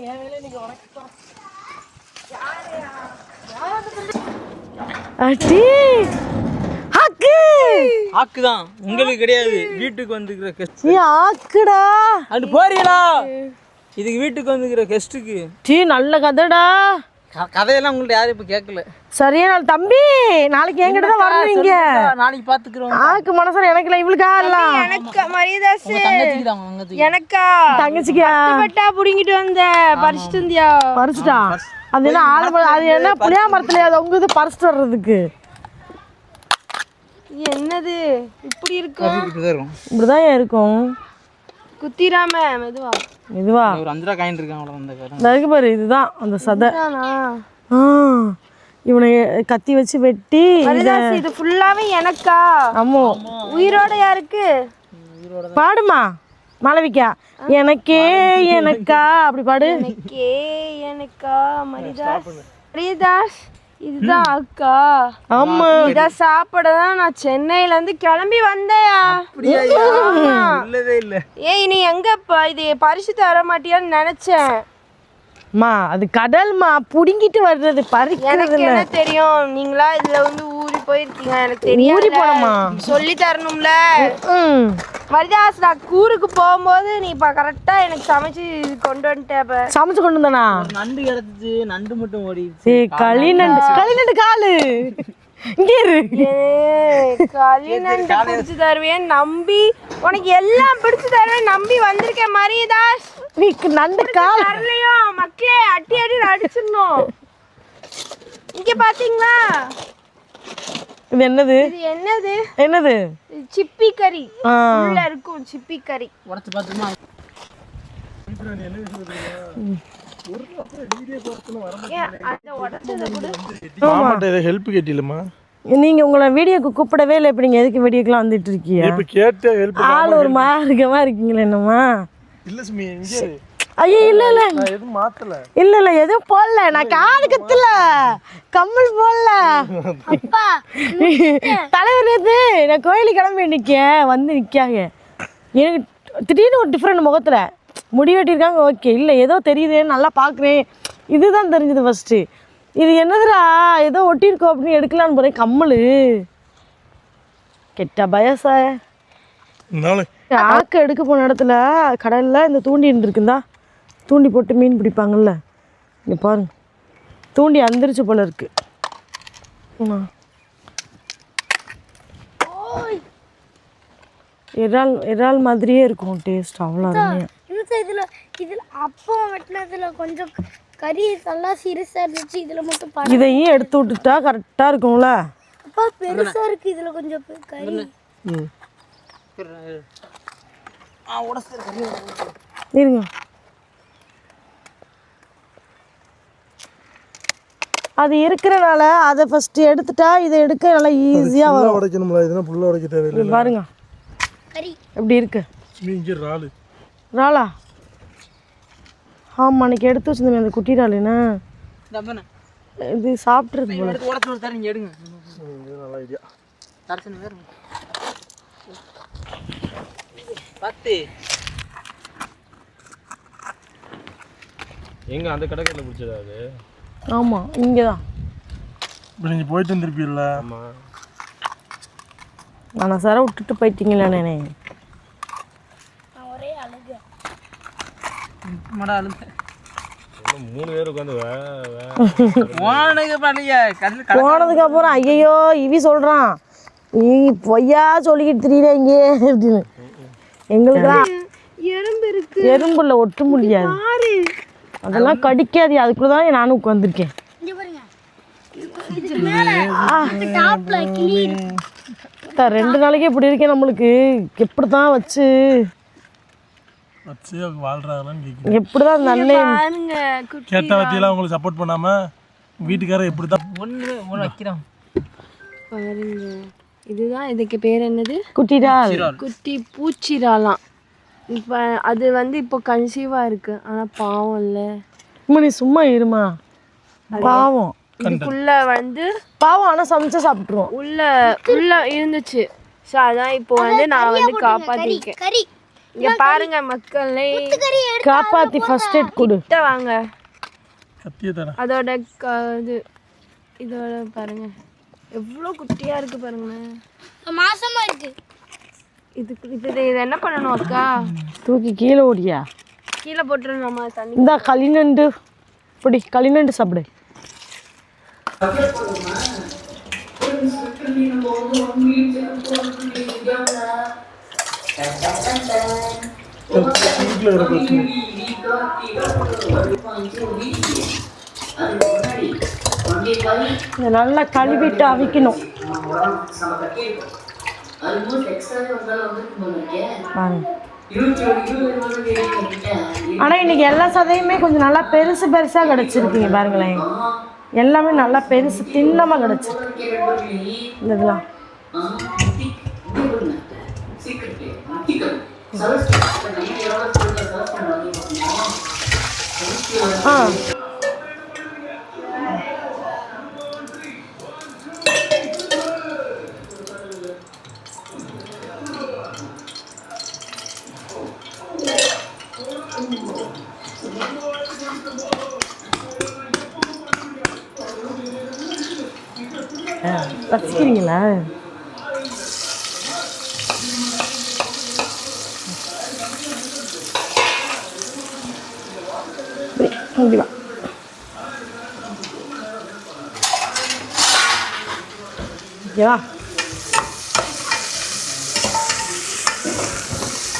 என் வேலை நீங்க உனக்கு ஆக்குதான் உங்களுக்கு கிடையாது. வீட்டுக்கு வந்துக்கிற கெஸ்ட் ஆக்குடா. அது போறீங்களா? இதுக்கு வீட்டுக்கு வந்துக்கிற கெஸ்ட்டுக்கு நல்ல கதைடா. கதையெல்லாம் உங்கள்ட்ட யாரும் இப்போ கேட்கல. சரியா நாள் தம்பி, நாளைக்கு என்கிட்ட தான் வரணுங்க. நாளைக்கு பார்த்துக்கிறோம். ஆக்கு மனசுல எனக்கு இல்லை, இவளுக்கா இல்லை எனக்கு மரியதாஸ் எனக்கா தங்கச்சிக்கா பட்டா புடிங்கிட்டு வந்த பறிச்சுட்டு வந்தியா? பறிச்சுட்டா. அது என்ன அது என்ன புளியா மரத்துல அது உங்க இது பறிச்சுட்டு வர்றதுக்கு என்னது இப்படி இருக்கும்? இப்படிதான் இருக்கும். குத்திராம மெதுவா மெதுவா. ஒரு 5 ரூபா காயின் இருக்கான் அவ்வளோ. அந்த இருக்கு பாரு, இதுதான் அந்த சதை. இவனை கத்தி வச்சு வெட்டி இது ஃபுல்லாவே எனக்கா? ஆமா. உயிரோட யாருக்கு? பாடுமா மாளவிகா. எனக்கே எனக்கா அப்படி பாடு. எனக்கே எனக்கா மரிதாஸ் மரிதாஸ் இதுதான் அக்கா. ஆமா, இத சாப்பிட தான் நான் சென்னையில இருந்து கிளம்பி வந்தேயா. இல்லவே இல்ல. ஏய் நீ எங்க இது பரிசு தர மாட்டியான்னு நினைச்சேன். மா அது கடல்மா, புடிங்கிட்டு வர்றது பறிக்கிறது. எனக்கு என்ன தெரியும், நீங்களா இதுல வந்து ஊறி போயிருக்கீங்க. எனக்கு தெரியும். ஊறி போறமா சொல்லி தரணும்ல. மரிதாஸ் நான் கூருக்கு போகும்போது நீ கரெக்டா எனக்கு சமைச்சு கொண்டு வந்துட்ட. சமைச்சு கொண்டு வந்தானா? நண்டு கிடந்துச்சு, நண்டு மட்டும் ஓடிடுச்சு. களி நண்டு, களி நண்டு காலு இங்க இரு. களி நண்டு பிடிச்சு தருவேன் நம்பி, உனக்கு எல்லாம் பிடிச்சு தருவேன் நம்பி வந்திருக்கேன் மரிதாஸ். நீ நண்டு கால் தரலையோ மக்களே, அட்டி அடி அடிச்சிடணும். இங்க பாத்தீங்களா இது என்னது? இது என்னது? என்னது? சிப்பி கறி உள்ள இருக்கும். சிப்பி கறி உடைச்சு பாத்துமா. ஹெல்ப் கேட்டிலமா? நீங்க உங்களை வீடியோக்கு கூப்பிடவே இல்லை. இப்போ நீங்க எதுக்கு வீடியோக்குலாம் வந்துட்டு இருக்கீங்க? இப்போ கேட்ட ஹெல்ப் ஆள் ஒரு மார்க்கமா இருக்கீங்களா என்னமா? இல்ல சுமி இங்க ஐயோ இல்ல இல்ல நான் எதுவும் மாத்தல. இல்ல இல்ல எதுவும் போடல. நான் காது கத்தல, கம்மல் போடல. அப்பா தலைவர் நேத்து நான் கோயிலுக்கு கிளம்பி வந்து நிற்காங்க. எனக்கு திடீர்னு ஒரு டிஃப்ரெண்ட் முகத்தில் முடி வெட்டியிருக்காங்க. ஓகே இல்லை ஏதோ தெரியுதுன்னு நல்லா பார்க்குறேன். இதுதான் தெரிஞ்சது ஃபஸ்ட்டு. இது என்னதுடா ஏதோ ஒட்டியிருக்கோம் அப்படின்னு எடுக்கலான்னு போகிறேன். கம்மல் கெட்ட பயசா. ஆக்க எடுக்க போன இடத்துல கடலில் இந்த தூண்டி இருந்துருக்குந்தா, தூண்டி போட்டு மீன் பிடிப்பாங்கல்ல. இங்கே பாருங்க, தூண்டி அந்திரிச்சு போல இருக்கு. இறால் இறால் மாதிரியே இருக்கும் டேஸ்ட். அவ்வளோ அருமையாக. இதில் அப்போ வெட்டினதுல கொஞ்சம் கறி நல்லா சீரியஸாக இருந்துச்சு. இதில் மட்டும் இதையும் எடுத்து விட்டுட்டா கரெக்டாக இருக்கும்ல. அப்பா பெருசாக இருக்குது, இதில் கொஞ்சம் கறி. இருங்க, அது இருக்கிறனால அதை ஃபர்ஸ்ட் எடுத்துட்டா இதை எடுக்க நல்லா ஈஸியாக வரும். உடைக்கணும்ல, இதெல்லாம் புல்ல உடைக்க தேவையில்லை. பாருங்க எப்படி இருக்கு. ராலா ஆமாம், அன்றைக்கி எடுத்து வச்சுருந்தேன் அந்த குட்டி ராலுன்னு. இது சாப்பிட்றது போல. எடுங்க நல்லா ஐடியா. எங்க அந்த கடைக்கல்ல பிடிச்சதா அது? ஆமா இங்க தான். இப்போ நீங்க போயிட்டு வந்திருப்பீல்ல? ஆமா. நான் சார விட்டுட்டு போயிட்டீங்களா? நானே ஒரே அழுக மட அழுக. 3 பேர் உட்காந்து போனதுக்கு அப்புறம் ஐயோ இவி சொல்றான், நீ பொய்யா சொல்லிக்கிட்டு தெரியல இங்கே அப்படின்னு. எங்களுக்குலாம் எறும்பு இருக்கு. எறும்புல ஒட்ட முடியாது, அதெல்லாம் கடிக்காது. அதுக்குள்ளதான் நானும் உட்காந்துருக்கேன். 2 நாளைக்கு இப்படி இருக்கேன். நம்மளுக்கு எப்படிதான் வச்சு வாழ்றாங்கன்னு எப்படிதான் நல்ல கேட்ட வத்தியெல்லாம் உங்களுக்கு சப்போர்ட் பண்ணாம வீட்டுக்காரர் எப்படிதான் ஒன்று வைக்கிறான் பாருங்க. இதுதான் இதுக்கு பேர் என்னது? குட்டிடால். குட்டி பூச்சிடாலாம். இப்போ அது வந்து இப்போ கன்சீவாக இருக்கு. ஆனால் பாவம் இல்லை. நீ சும்மா இருமா, பாவம். இதுக்குள்ள வந்து பாவம், ஆனால் சமைச்சா சாப்பிட்ருவோம். உள்ள இருந்துச்சு. ஸோ அதான் இப்போ வந்து நான் வந்து காப்பாற்றிருக்கேன். இங்க பாருங்க மக்களே, காப்பாத்தி ஃபர்ஸ்ட் எய்ட் கொடு. கிட்ட வாங்க. கத்திய தர. அதோட இது இதோட பாருங்க எவ்வளோ குட்டியா இருக்கு பாருங்களேன். மாசமா இருக்கு. இது என்ன பண்ணணும் அக்கா? தூக்கி கீழே ஓடியா? கீழே போட்டுருந்தோமா தண்ணி? இந்த களிநண்டு இப்படி களிநண்டு சாப்பிடு. நல்லா கழுவிட்டு அவிக்கணும். ஆனா இன்னைக்கு எல்லா சதையுமே கொஞ்சம் நல்லா பெருசு பெருசா கிடைச்சிருக்கீங்க பாருங்களேன். எல்லாமே நல்லா பெருசு தின்னமா கிடைச்சிருக்கு. இதெல்லாம் ரசிக்கிறீங்களா? ஓகேவா? ஓகேவா?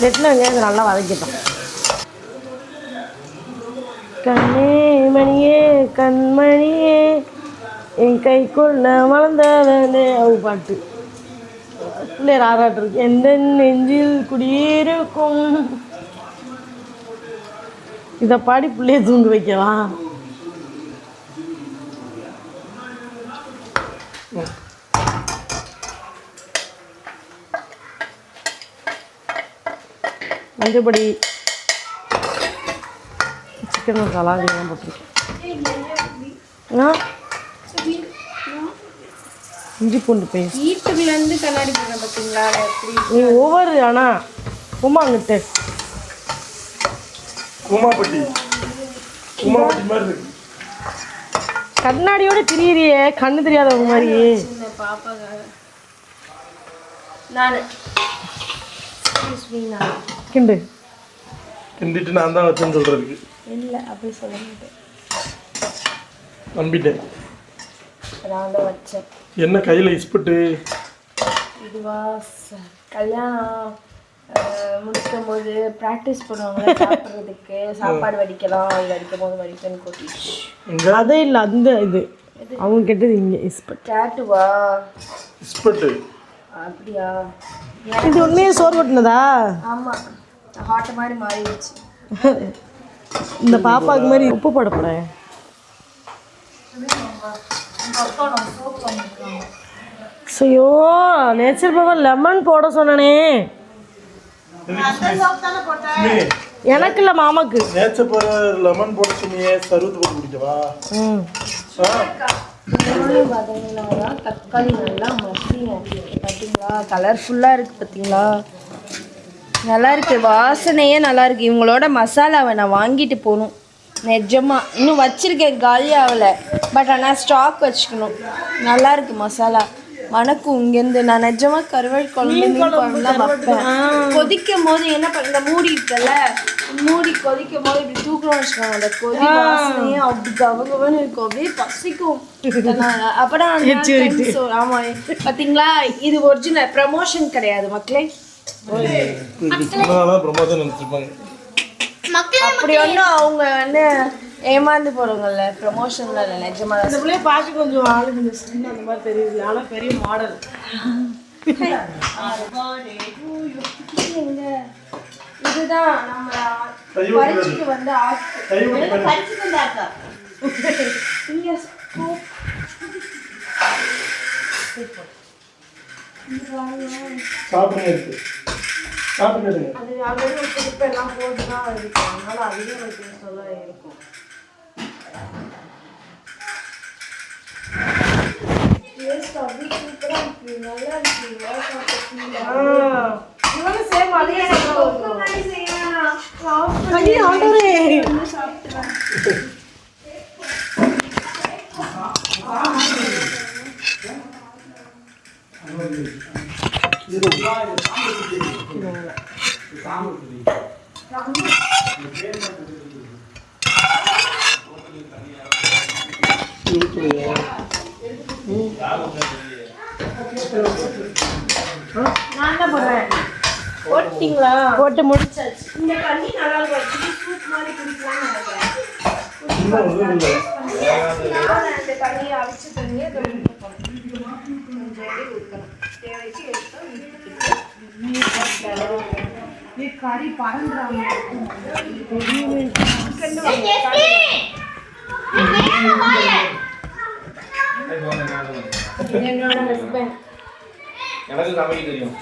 நெட்டில் வெங்காயம் நல்லா வதக்கிட்டோம். கண்ணே மணியே கண்மணியே என் கைக்குள்ள வளர்ந்தவனே அவ பாட்டு பிள்ளையர் ஆராட்டு இருக்கு. எந்த நெஞ்சில் குடியிருக்கும் இதை பாடி பிள்ளைய தூங்க வைக்கவா? மஞ்சப்பொடி சிக்கன் மசாலா இதெல்லாம் போட்டுருக்கேன். இஞ்சி பூண்டு பேஸ்ட் வீட்டுக்குள்ளேருந்து கண்ணாடி போடுறேன் பார்த்தீங்களா? நீ ஒவ்வொரு ஆனால் குமாங்கிட்ட குமாப்பட்டி மாதிரி இருக்கு. கண்ணாடியோட திரியறியே கண்ணு தெரியாதவங்க மாதிரி. பாப்பாங்க நான் கிண்டு கிண்டிட்டு நான் தான் வச்சேன்னு சொல்றதுக்கு இல்லை அப்படி சொல்ல மாட்டேன். நம்பிட்டேன். நான் தான் வச்சேன். என்ன கையில் இஸ்பிட்டு? இதுவா கல்யாணம் முடிக்கும் போது ப்ராக்டிஸ் பண்ணுவாங்க சாப்பிட்றதுக்கு. சாப்பாடு வடிக்கலாம், அது வடிக்கும் போது வடிக்கன்னு கொட்டிச்சு. அதே இல்லை அந்த இது அவங்க கேட்டது இங்கே இஸ்பட். டேட்டுவா இஸ்பட்டு? அப்படியா? இது உண்மையே சோறு கொட்டினதா? ஆமாம், ஹாட் மாதிரி மாறிடுச்சு. இந்த பாப்பாவுக்கு மாதிரி உப்பு போட போகிறேன். ஐயோ நேச்சர் பவர் லெமன் போட சொன்னனே. எனக்கு இல்லை மாமாக்கு. நேச்சர் பவர் லெமன் போட சொன்னியே, சருத்து போட்டு குடிக்கவா? தக்காளி நல்லா மசிங்க பார்த்தீங்களா? கலர்ஃபுல்லாக இருக்குது பார்த்தீங்களா? நல்லா இருக்குது, வாசனையே நல்லா இருக்குது. இவங்களோட மசாலாவை நான் வாங்கிட்டு போகணும் நிஜமாக. இன்னும் வச்சுருக்கேன், காலி ஆகலை. பட் ஆனால் ஸ்டாக் வச்சுக்கணும். நல்லா இருக்குது மசாலா, மணக்கும் இங்கேருந்து. நான் நிஜமாக கருவாடு குழம்பு மீன் குழம்புலாம் வைப்பேன். கொதிக்கும் போது என்ன பண்ண, இந்த மூடி இருக்குல்ல, மூடி கொதிக்கும் போது இப்படி தூக்கணும்னு வச்சுக்கோங்க. அந்த கொதி வாசனையே அப்படி கவகவன்னு இருக்கும், அப்படியே பசிக்கும். அப்பதான் ஆமாம் பார்த்தீங்களா? இது ஒரிஜினல் ப்ரமோஷன் கிடையாது மக்களே. அப்படி ஒன்றும் அவங்க வந்து ஏமாந்து போகிறவங்கள ப்ரமோஷனில் இல்லை, நிஜமாக. இந்த பிள்ளைய பார்க்க கொஞ்சம் ஆளுங்க அந்த மாதிரி தெரியுது, ஆனால் பெரிய மாடல். இதுதான் நம்ம பரிச்சுக்கு வந்து அது ஆல்ரெடி ஒரு திருப்பெல்லாம் போட்டு தான் இருக்கும், அதனால அதுவே ஒரு டேஸ்டாக தான் இருக்கும். டேஸ்ட் அப்படி சூப்பராக இருக்கு, நல்லா இருக்கு. இவனும் சேம் அதே ஐயோ, ஆண்டவரே. நான் தான் போடுறேன். போட்டீங்களா? போட்டு முடிச்சாச்சு. இந்த தண்ணி நல்லா இருக்கும். சூப் மாதிரி குடிக்கலாம்னு நினைக்கிறேன். அந்த தண்ணியை அவிச்ச தண்ணியை அதை ஊற்றணும். கொஞ்சம் ஊற்றணும். தேவைக்கு எடுத்து கறி பறந்துடாம என்னோட ஹஸ்பண்ட் எனக்கு சமைக்க தெரியும்.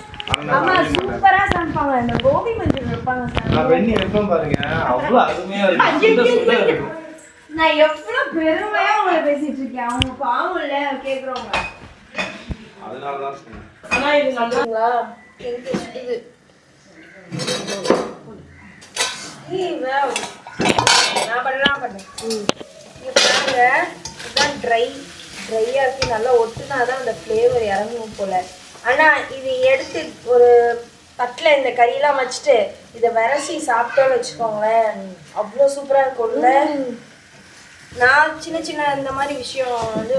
அம்மா சூப்பரா சமைப்பாங்க. இந்த கோபி மஞ்சள் வைப்பாங்க சார். நான் வெண்ணி வைப்பேன் பாருங்க, அவ்வளவு அருமையா இருக்கும். நான் எவ்வளவு பெருமையா உங்களை பேசிட்டு இருக்கேன். அவங்க பாவம் இல்ல கேக்குறவங்க. அதனாலதான் சொன்னேன். ஆனா இது நல்லா எனக்கு சுடுது. நான் பண்ணேன். இங்க பாருங்க, இதுதான் ட்ரையா இருக்கு. நல்லா ஒட்டுனாதான் அந்த ஃப்ளேவர் இறங்கும் போல. ஆனா இது எடுத்து ஒரு தட்டில் இந்த கறியெல்லாம் வச்சுட்டு இதை விரசி சாப்பிட்டோன்னு வச்சுக்கோங்களேன், அவ்வளோ சூப்பராக இருக்கும்ல. நான் சின்ன சின்ன இந்த மாதிரி விஷயம் வந்து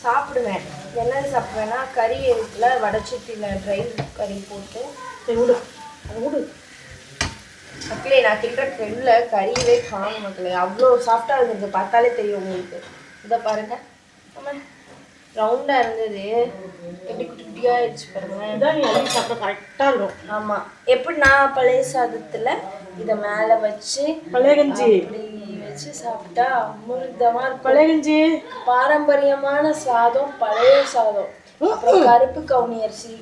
சாப்பிடுவேன். என்னது சாப்பிடுவேன்னா, கறி இருக்குல்ல, வடச்சட்டியில் ட்ரை கறி போட்டு விடு மக்களே. நான் தின்ற ட்ரெண்டில் கறியவே காணும் மக்களே. அவ்வளோ சாஃப்டாக இருந்தது, பார்த்தாலே தெரியும் உங்களுக்கு. இதை பாருங்க, ஆமாம் ரவுண்டாக இருந்தது, எப்படி குட்டி குட்டியாக ஆயிடுச்சு பாருங்க. இதான் நீ அள்ளி சாப்பிட கரெக்டாக இருக்கும். ஆமாம், எப்படி நான் பழைய சாதத்தில் இதை மேலே வச்சு பழைய கஞ்சி இப்படி வச்சு சாப்பிட்டா அமிர்தமாக இருக்கும். பழைய கஞ்சி பாரம்பரியமான சாதம், பழைய சாதம், அப்புறம் கருப்பு கவுனி அரிசி,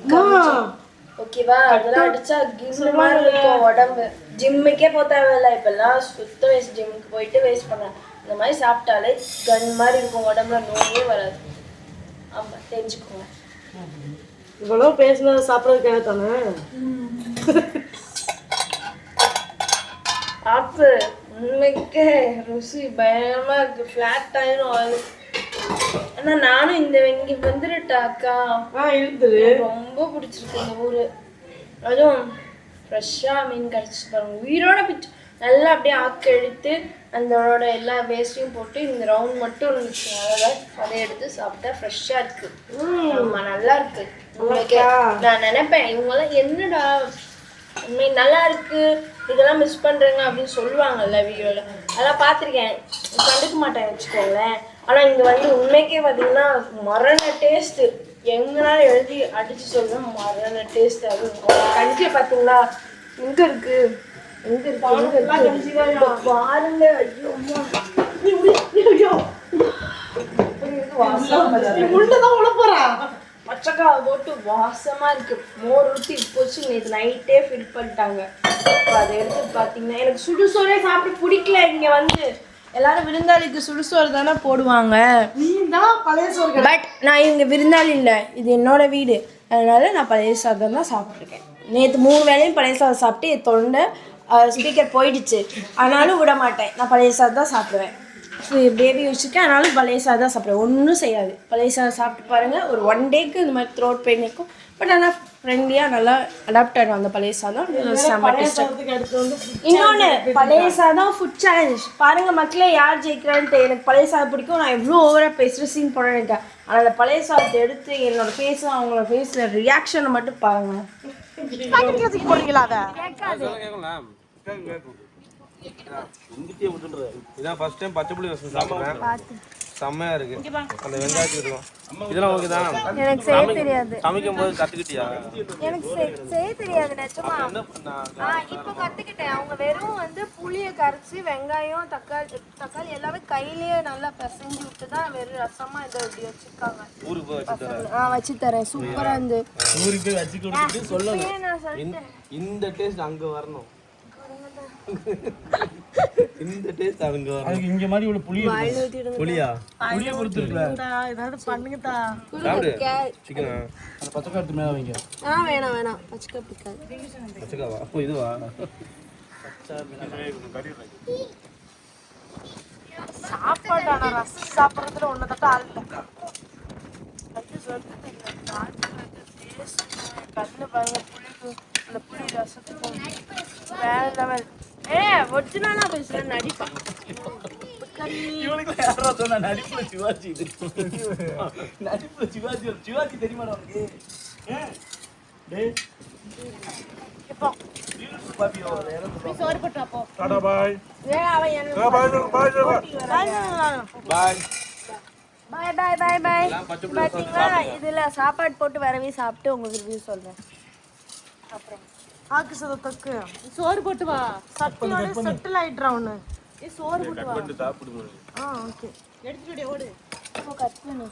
ஓகேவா? அதெல்லாம் அடிச்சா கிண்ணு மாதிரி இருக்கும் உடம்பு. ஜிம்முக்கே போக தேவையில்லை. இப்பெல்லாம் சுத்த வேஸ்ட், ஜிம்முக்கு போயிட்டு வேஸ்ட் பண்ண. இந்த மாதிரி சாப்பிட்டாலே கன் மாதிரி இருக்கும் உடம்புல, நோயே வராது. ஆமா, தெரிஞ்சுக்கோங்க. இவ்வளோ பேசுனது சாப்பிட்றதுக்காக தானே. ஆப்பு உண்மைக்கு ருசி பயங்கரமா இருக்கு. ஃப்ளாட் ஆயிரும் அது. ஆனா நானும் இங்க வந்துட்டாக்கா இருந்துரு. ரொம்ப பிடிச்சிருக்கு இந்த ஊரு. அதுவும் ஃப்ரெஷ்ஷாக மீன் கிடச்சி பாருங்க, உயிரோட பிச்சு நல்லா அப்படியே ஆக்கு எடுத்து அதோட எல்லா வேஸ்ட்டையும் போட்டு இந்த ரவுண்ட் மட்டும் இருந்துச்சு. அதை எடுத்து சாப்பிட்டா ஃப்ரெஷ்ஷாக இருக்கு. ஆமாம், நல்லா இருக்கு. நான் நினைப்பேன் இவங்கெல்லாம் என்னடா உண்மை நல்லா இருக்கு, இதெல்லாம் மிஸ் பண்ணுறேங்க அப்படின்னு சொல்லுவாங்கல்ல வீடியோவில், அதெல்லாம் பார்த்துருக்கேன், கண்டுக்க மாட்டேன் வச்சுக்கோங்களேன். ஆனால் இங்கே வந்து உண்மைக்கே பார்த்தீங்கன்னா மரண டேஸ்ட்டு. எங்கனாலும் எழுதி அடித்து சொல்லுவேன், மரண டேஸ்ட்டு. அது கஞ்சியை பார்த்தீங்களா எங்கே இருக்கு, எங்கே இருக்கு பாருங்க. ஐயோ பச்சைக்காய் போட்டு வாசமாக இருக்குது. மோர் ஊற்றி போச்சு, நேற்று நைட்டே ஃபில் பண்ணிட்டாங்க. இப்போ அதை எடுத்து பார்த்தீங்கன்னா எனக்கு சுடுசோறே சாப்பிட பிடிக்கல. இங்கே வந்து எல்லாரும் விருந்தாளிக்கு சுடுசோறு தானே போடுவாங்க. பட் நான் இவங்க விருந்தாளி இல்லை, இது என்னோட வீடு. அதனால நான் பழைய சாதம் தான் சாப்பிட்ருக்கேன். நேற்று 3 வேளையும் பழைய சாதம் சாப்பிட்டு என் தொண்டை ஸ்பீக்கர் போயிடுச்சு. ஆனாலும் விட மாட்டேன், நான் பழைய சாதம் தான் சாப்பிடுவேன். பேபி வச்சுருக்கேன், ஆனாலும் பழைய சாதம் தான் சாப்பிடுவேன். ஒன்றும் செய்யாது, பழைய சாதம் சாப்பிட்டு பாருங்கள். ஒரு 1 டேக்கு இந்த மாதிரி த்ரோட் பெயின் இருக்கும். பட் ஆனால் ஃப்ரெண்ட்லியாக நல்லா அடாப்ட் ஆகிடும் அந்த பழைய சாதம். இன்னொன்று பழைய சாதம் ஃபுட் சேலஞ்ச் பாருங்கள் மக்களே, யார் ஜெயிக்கிறான்ட்டு. எனக்கு பழைய சாதம் பிடிக்கும். நான் எவ்வளோ ஓவராக பேசுகிற சீன் போடுறேன். ஆனால் அந்த பழைய சாதத்தை எடுத்து என்னோட ஃபேஸும் அவங்களோட ஃபேஸில் ரியாக்ஷனை மட்டும் பாருங்கள். போறீங்களா? அதை இதான் ஃபர்ஸ்ட் டைம் பச்சை புளி ரசம் சாப்பிட்றேன். செம்மையா இருக்கு. அந்த வெங்காயத்துக்கு இருக்கும். இதெல்லாம் ஓகே தான். எனக்கு செய்ய தெரியாது. சமைக்கும் போது கத்துக்கிட்டியா? எனக்கு செய்ய தெரியாது நிஜமா. இப்போ கத்துக்கிட்டேன். அவங்க வெறும் வந்து புளியை கரைச்சி வெங்காயம் தக்காளி எல்லாமே கையிலேயே நல்லா பிசைஞ்சு விட்டு தான் வெறும் ரசமா இதை இப்படி வச்சிருக்காங்க. ஊருக்கு போய் வச்சு தரேன். வச்சு தரேன். சூப்பரா இருந்து ஊருக்கு போய் வச்சு கொடுத்துட்டு சொல்லணும். இந்த டேஸ்ட் அங்க வரணும். இந்த டேஸ்ட் அங்க வரணும். இங்க மாதிரி இவ்வளவு புளியா புளிய கொடுத்துருக்கல. ஏதாவது பண்ணுங்கடா. சாப்பிடு. சிக்கன் அந்த பச்சைக்காய் எடுத்து மேல வைங்க. வேணாம் பச்சைக்காய் பிடிக்காது. பச்சைக்காவா? அப்போ இதுவா? சாப்பாடு ஆனால் ரசம் சாப்பிட்றதுல ஒன்று தட்ட ஆள் இல்லை. கண்ணு பாருங்க புளிக்கு அந்த புளி ரசத்துக்கும் வேற லெவல். ஒரிஜினலா பேசுறேன் நடிப்பா. இவனுக்கு யாரோ சொன்னா நடிப்புல சிவாஜி நடிப்புல சிவாஜி சிவாஜி தெரியுமா உனக்கு? டேய் இப்போ பாப்பியோ சோறு போட்டு அப்போ டாடா பாய். அவன் எனக்கு பாய் பாய் பாய். பாய். பாய் பாய் பாய் பாய். பார்த்தீங்களா இதில் சாப்பாடு போட்டு வரவே சாப்பிட்டு உங்களுக்கு ரிவ்யூ சொல்கிறேன். அப்புறம் ஆக்கு சத தொக்கு சோறு போட்டு வா. சட்டியோட செட்டில் ஆயிட்றா ஒன்று. சோறு போட்டு வா. சாப்பிடுங்க. ஓகே எடுத்துட்டு ஓடு. கட் பண்ணு